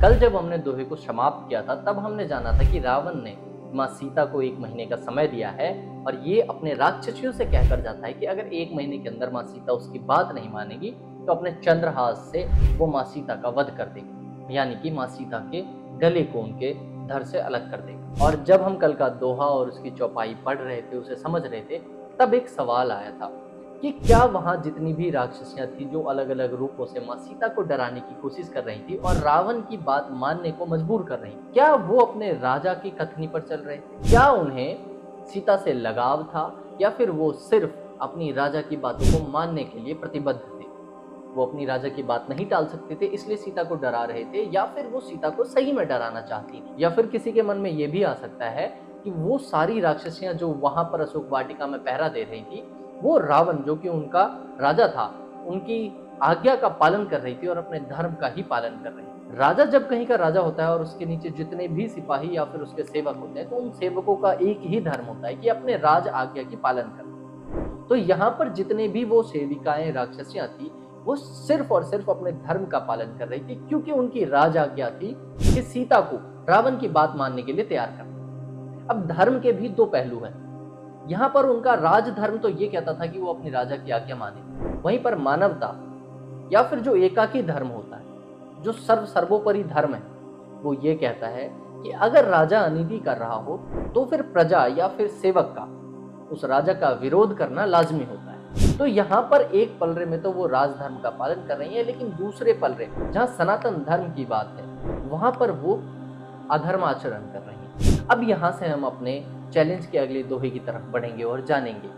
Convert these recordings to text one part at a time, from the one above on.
कल जब हमने दोहे को समाप्त किया था तब हमने जाना था कि रावण ने माँ सीता को 1 महीने का समय दिया है और ये अपने राक्षसियों से कहकर जाता है कि अगर 1 महीने के अंदर माँ सीता उसकी बात नहीं मानेगी तो अपने चंद्रहास से वो माँ सीता का वध कर देगा, यानी कि माँ सीता के गले को उनके धड़ से अलग कर देगा। और जब हम कल का दोहा और उसकी चौपाई पढ़ रहे थे, उसे समझ रहे थे, तब एक सवाल आया था कि क्या वहां जितनी भी राक्षसियां थी जो अलग अलग रूपों से माँ सीता को डराने की कोशिश कर रही थी और रावण की बात मानने को मजबूर कर रही, क्या वो अपने राजा की कथनी पर चल रहे थे? क्या उन्हें सीता से लगाव था या फिर वो सिर्फ अपनी राजा की बातों को मानने के लिए प्रतिबद्ध थे? वो अपनी राजा की बात नहीं टाल सकते थे इसलिए सीता को डरा रहे थे, या फिर वो सीता को सही में डराना चाहती थी? या फिर किसी के मन में ये भी आ सकता है कि वो सारी राक्षसियां जो वहां पर अशोक वाटिका में पहरा दे रही थी, वो रावण जो कि उनका राजा था, उनकी आज्ञा का पालन कर रही थी और अपने धर्म का ही पालन कर रही थी। राजा जब कहीं का राजा होता है और उसके नीचे जितने भी सिपाही या फिर उसके सेवक होते हैं तो उन सेवकों का एक ही धर्म होता है कि अपने राज आज्ञा की पालन करें। तो यहाँ पर जितने भी वो सेविकाएं राक्षसियां थी वो सिर्फ और सिर्फ अपने धर्म का पालन कर रही थी, क्योंकि उनकी राज आज्ञा थी कि सीता को रावण की बात मानने के लिए तैयार करना। अब धर्म के भी 2 पहलू हैं। यहाँ पर उनका राजधर्म तो ये कहता था कि वो अपनी राजा की आज्ञा माने, वहीं पर मानवता या फिर जो एकाकी धर्म होता है, जो सर्वोपरि धर्म है, वो ये कहता है कि अगर राजा अनिति कर रहा हो तो फिर प्रजा या फिर सेवक का उस राजा का विरोध करना लाजमी होता है। तो यहाँ पर एक पलरे में तो वो राजधर्म का पालन कर रही है, लेकिन दूसरे पलरे जहाँ सनातन धर्म की बात है वहां पर वो अधर्म आचरण कर रही है। अब यहाँ से हम अपने चैलेंज के अगले दोहे की तरफ बढ़ेंगे और जानेंगे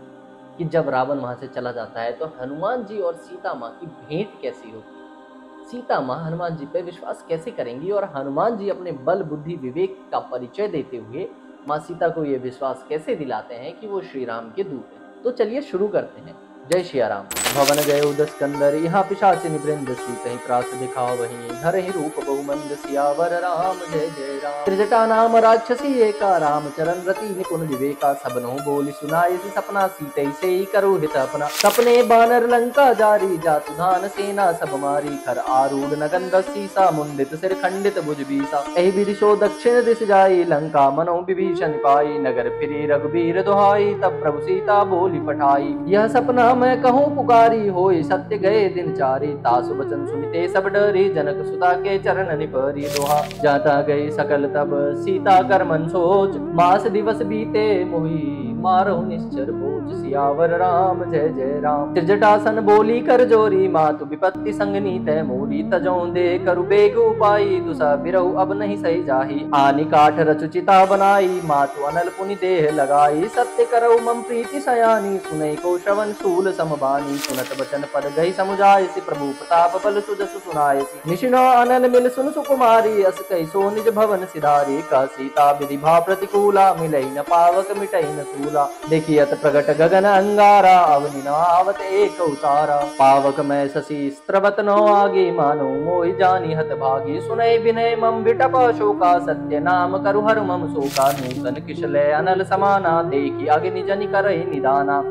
कि जब रावण वहां से चला जाता है तो हनुमान जी और सीता माँ की भेंट कैसी होती है, सीता माँ हनुमान जी पे विश्वास कैसे करेंगी और हनुमान जी अपने बल बुद्धि विवेक का परिचय देते हुए माँ सीता को ये विश्वास कैसे दिलाते हैं कि वो श्री राम के दूत हैं। तो चलिए शुरू करते हैं। जय श्री राम। भवन गए उदस्कंदर, यहाँ पिशाच निवृंद सी कहीं प्रास दिखाओ वहीं धर ही रूप बहुमंद सियावर राम जय जय राम। त्रिजटा नाम राक्षसी एका राम चरण रति निपुण विवेका सबनो बोली सुनाई सपना सीते से ही करो हित अपना। सपने बानर लंका जारी जातु धान सेना सब मारी खर आरूढ़ नगन सीसा मुंडित सिर खंडित भुज बीसा। एहि विदिशो दक्षिण दिश जाई लंका मनो विभीषण पाई नगर फिरी रघुबीर दुहाई तब प्रभु सीता बोली पठाई। यह सपना मैं कहूँ पुकारी होई सत्य गए दिन चारी तासु वचन सुनिते सब डरी जनक सुता के चरण निपरी दोहा। जाता गई सकल तब सीता कर मन सोच मास दिवस बीते मोही मारो निश्चर बोझ सियावर राम जय जय राम। त्रिजटासन बोली कर जोरी मातु विपत्ति संगनी तय मोरी तजों दे करु बेग उपाई दुसा बिरहु अब नहीं सही जाही। आनि काठ रचुचिता बनाई मातु अनल पुनि देह लगाई सत्य करऊ मम प्रीति सयानी सुनई को श्रवण सूल समबानी। सुनत बचन पद गई समुझायसी प्रभु प्रताप बल सुजसु सुनायसी। निशिनो अनल मिल सुन सुकुमारी अस कई सो निज भवन सिधारी। का सीता विधि भा प्रतिकूला मिलई न पावक मिटई न सूला। देखियत प्रगट गगन अंगारा अवनि न आवत एक उतारा। पावक मैं शशि स्त्रवत नो आगे मानो मोहि जानी हत भागी। सुनई विनय मम विटप शोका सत्य नाम करु हर मम शोका। नूतन किशलय अनल समाना देखी अग्नि जनि करहि निदाना।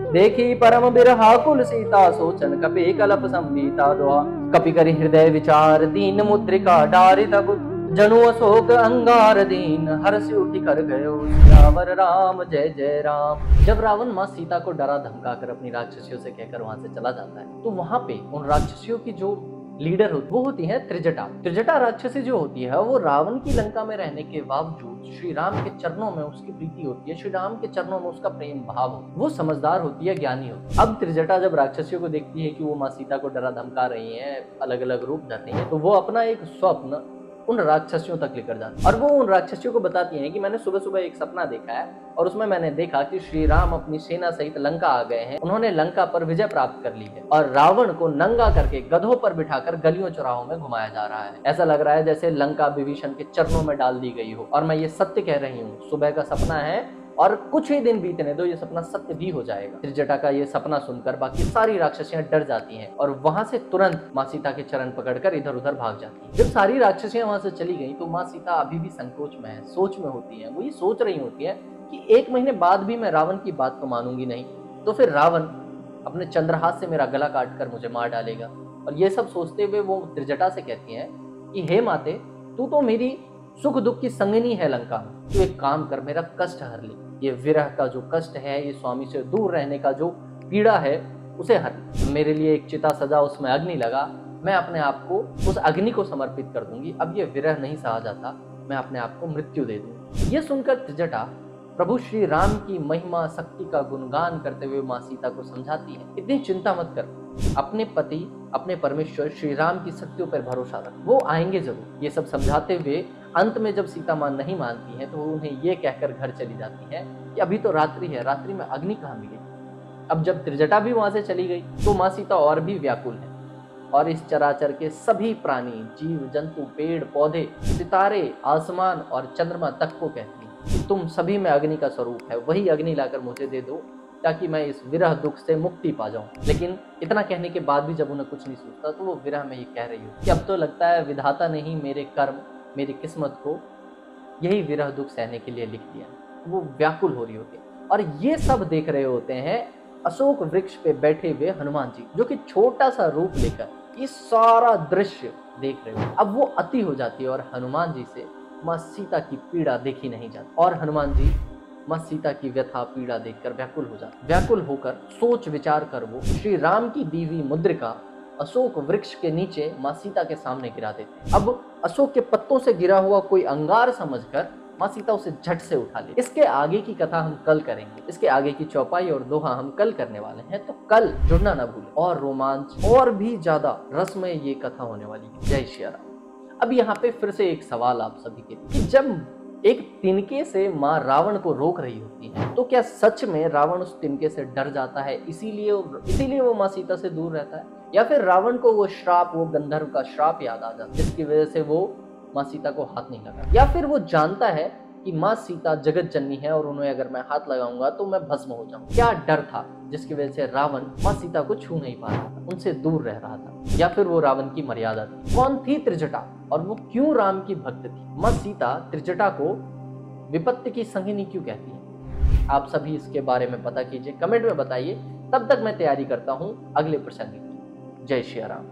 देखी परम बिरहा कुल सीता सोचन कपि कलप संभीता दोहा। कपि करि हृदय विचार दीन मुद्रिका डारि तब जनु अशोक अंगार दीन हर्ष उठि कर गयो सियावर राम जय जय राम। जब रावण माँ सीता को डरा धमकाकर अपनी राक्षसियों से कहकर वहां से चला जाता है तो वहां पे उन राक्षसियों की जो लीडर होती वो होती है त्रिजटा। त्रिजटा राक्षसी जो होती है वो रावण की लंका में रहने के बावजूद श्री राम के चरणों में उसकी प्रीति होती है, श्री राम के चरणों में उसका प्रेम भाव होता है। वो समझदार होती है, ज्ञानी होती है। अब त्रिजटा जब राक्षसियों को देखती है कि वो माँ सीता को डरा धमका रही है, अलग अलग रूप धर रही है, तो वो अपना एक स्वप्न उन राक्षसियों तक लेकर जाती है और वो उन राक्षसियों को बताती हैं कि मैंने सुबह सुबह एक सपना देखा है और उसमें मैंने देखा कि श्री राम अपनी सेना सहित लंका आ गए हैं। उन्होंने लंका पर विजय प्राप्त कर ली है और रावण को नंगा करके गधों पर बिठाकर गलियों चौराहों में घुमाया जा रहा है। ऐसा लग रहा है जैसे लंका विभीषण के चरणों में डाल दी गई हो और मैं ये सत्य कह रही हूँ। सुबह का सपना है और कुछ ही दिन बीतने दो, ये सपना सत्य भी हो जाएगा। त्रिजटा का ये सपना सुनकर बाकी सारी राक्षसियां डर जाती हैं और वहां से तुरंत माँ सीता के चरण पकड़कर इधर उधर भाग जाती हैं। जब सारी राक्षसियां वहां से चली गई तो माँ सीता अभी भी संकोच में है, सोच में होती है। वो ये सोच रही होती है कि 1 महीने बाद भी मैं रावण की बात तो मानूंगी नहीं, तो फिर रावण अपने चंद्रहास से मेरा गला काट कर मुझे मार डालेगा। और ये सब सोचते हुए वो त्रिजटा से कहती हैं कि हे माते, तू तो मेरी सुख दुख की संगिनी है लंका में, तू एक काम कर, मेरा कष्ट हर ले। ये विरह का जो कष्ट है, ये स्वामी से दूर रहने का जो पीड़ा है, उसे हर ले। मेरे लिए एक चिता सजा, उसमें अग्नि लगा, मैं अपने आप को उस अग्नि को समर्पित कर दूंगी। अब ये विरह नहीं सहा जाता, मैं अपने आप को मृत्यु दे दूंगी। ये सुनकर त्रिजटा प्रभु श्री राम की महिमा शक्ति का गुणगान करते हुए माँ सीता को समझाती है, इतनी चिंता मत कर, अपने पति अपने परमेश्वर श्री राम की शक्तियों पर भरोसा रख, वो आएंगे जरूर। ये सब समझाते हुए अंत में जब सीता माँ नहीं मानती है तो वो उन्हें ये कहकर घर चली जाती है कि अभी तो रात्रि है, रात्रि में अग्नि कहाँ मिलेगी। अब जब त्रिजटा भी वहां से चली गई तो माँ सीता और भी व्याकुल है, और इस चराचर के सभी प्राणी, जीव जंतु, पेड़ पौधे, सितारे, आसमान और चंद्रमा तक को कहती है कि तुम सभी में अग्नि का स्वरूप है, वही अग्नि लाकर मुझे दे दो ताकि मैं इस विरह दुख से मुक्ति पा जाऊं। लेकिन इतना कहने के बाद भी जब उन्हें कुछ नहीं सूझता तो वो विरह में ये कह रही हो कि अब तो लगता है विधाता ने ही मेरे कर्म, मेरी किस्मत को यही विरह दुख सहने के लिए लिख दिया। वो व्याकुल हो रही होती है और ये सब देख रहे होते हैं अशोक वृक्ष पे बैठे हुए हनुमान जी, जो कि छोटा सा रूप लेकर ये सारा दृश्य देख रहे हो। अब वो अति हो जाती है और हनुमान जी से माँ सीता की पीड़ा देखी नहीं जाती, और हनुमान जी माँ सीता की व्यथा पीड़ा देखकर व्याकुल हो जाते। व्याकुल होकर सोच विचार कर वो श्री राम की दी हुई मुद्रिका अशोक वृक्ष के नीचे माँ सीता के सामने गिरा देते। अब अशोक के पत्तों से गिरा हुआ कोई अंगार समझकर माँ सीता उसे झट से उठा ले। इसके आगे की कथा हम कल करेंगे, इसके आगे की चौपाई और दोहा हम कल करने वाले हैं, तो कल जुड़ना ना भूलें। और रोमांच और भी ज्यादा रसमय ये कथा होने वाली है। जय श्री राम। अब यहाँ पे फिर से एक सवाल आप सभी के लिए कि जब एक तिनके से माँ रावण को रोक रही होती है तो क्या सच में रावण उस तिनके से डर जाता है, इसीलिए वो माँ सीता से दूर रहता है, या फिर रावण को वो श्राप, वो गंधर्व का श्राप याद आ जाता है जिसकी वजह से वो माँ सीता को हाथ नहीं लगा, या फिर वो जानता है कि माँ सीता जगत जननी है और उन्हें अगर मैं हाथ लगाऊंगा तो मैं भस्म हो जाऊंगा। क्या डर था जिसकी वजह से रावण माँ सीता को छू नहीं पा रहा था, उनसे दूर रह रहा था, या फिर वो रावण की मर्यादा थी। कौन थी त्रिजटा और वो क्यों राम की भक्त थी? माँ सीता त्रिजटा को विपत्ति की संगिनी क्यों कहती है? आप सभी इसके बारे में पता कीजिए, कमेंट में बताइए। तब तक मैं तैयारी करता हूँ अगले प्रसंग की। जय श्री राम।